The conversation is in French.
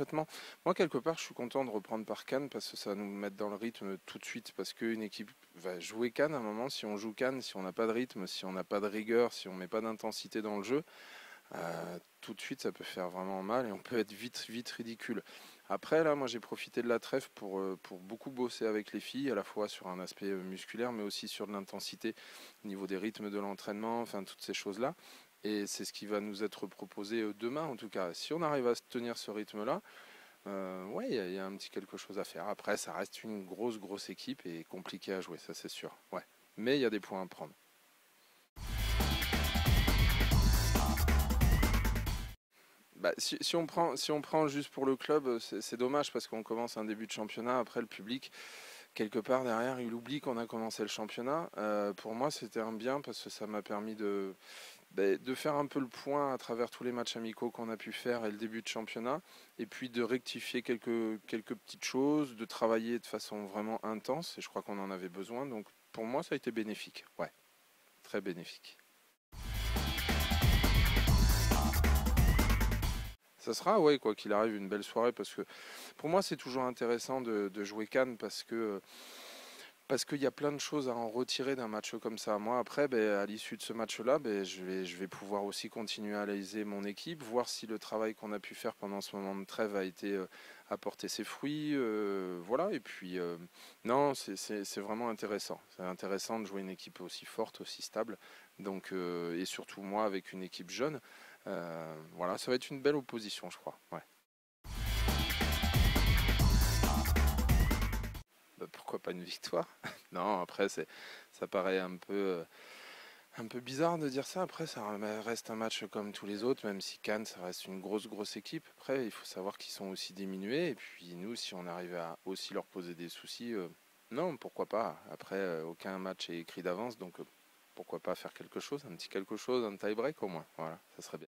complètement. Moi, quelque part, je suis content de reprendre par Cannes parce que ça va nous mettre dans le rythme tout de suite. Parce qu'une équipe va jouer Cannes à un moment, si on joue Cannes, si on n'a pas de rythme, si on n'a pas de rigueur, si on met pas d'intensité dans le jeu, tout de suite, ça peut faire vraiment mal et on peut être vite, vite ridicule. Après, là, moi, j'ai profité de la trêve pour beaucoup bosser avec les filles, à la fois sur un aspect musculaire, mais aussi sur de l'intensité au niveau des rythmes de l'entraînement, enfin, toutes ces choses-là. Et c'est ce qui va nous être proposé demain, en tout cas. Si on arrive à tenir ce rythme-là, ouais, il y a un petit quelque chose à faire. Après, ça reste une grosse, grosse équipe et compliqué à jouer, ça c'est sûr. Ouais. Mais il y a des points à prendre. Bah, si on prend juste pour le club, c'est dommage parce qu'on commence un début de championnat. Après, le public, quelque part derrière, il oublie qu'on a commencé le championnat. Pour moi, c'était un bien parce que ça m'a permis de faire un peu le point à travers tous les matchs amicaux qu'on a pu faire et le début de championnat. Et puis de rectifier quelques petites choses, de travailler de façon vraiment intense. Et je crois qu'on en avait besoin. Donc pour moi, ça a été bénéfique. Ouais, très bénéfique. Ça sera, ouais, quoi qu'il arrive, une belle soirée parce que pour moi, c'est toujours intéressant de jouer Cannes parce qu'il y a plein de choses à en retirer d'un match comme ça. Moi, après, à l'issue de ce match-là, je vais pouvoir aussi continuer à analyser mon équipe, voir si le travail qu'on a pu faire pendant ce moment de trêve a porté ses fruits. Voilà, et puis, non, c'est vraiment intéressant. C'est intéressant de jouer une équipe aussi forte, aussi stable. Donc, et surtout, moi, avec une équipe jeune, voilà, ça va être une belle opposition, je crois. Ouais. Bah, pourquoi pas une victoire? Non, après, ça paraît un peu bizarre de dire ça. Après, ça reste un match comme tous les autres, même si Cannes, ça reste une grosse, grosse équipe. Après, il faut savoir qu'ils sont aussi diminués. Et puis, nous, si on arrive à aussi leur poser des soucis, non, pourquoi pas. Après, aucun match est écrit d'avance, donc pourquoi pas faire quelque chose, un petit quelque chose, un tie-break au moins. Voilà, ça serait bien.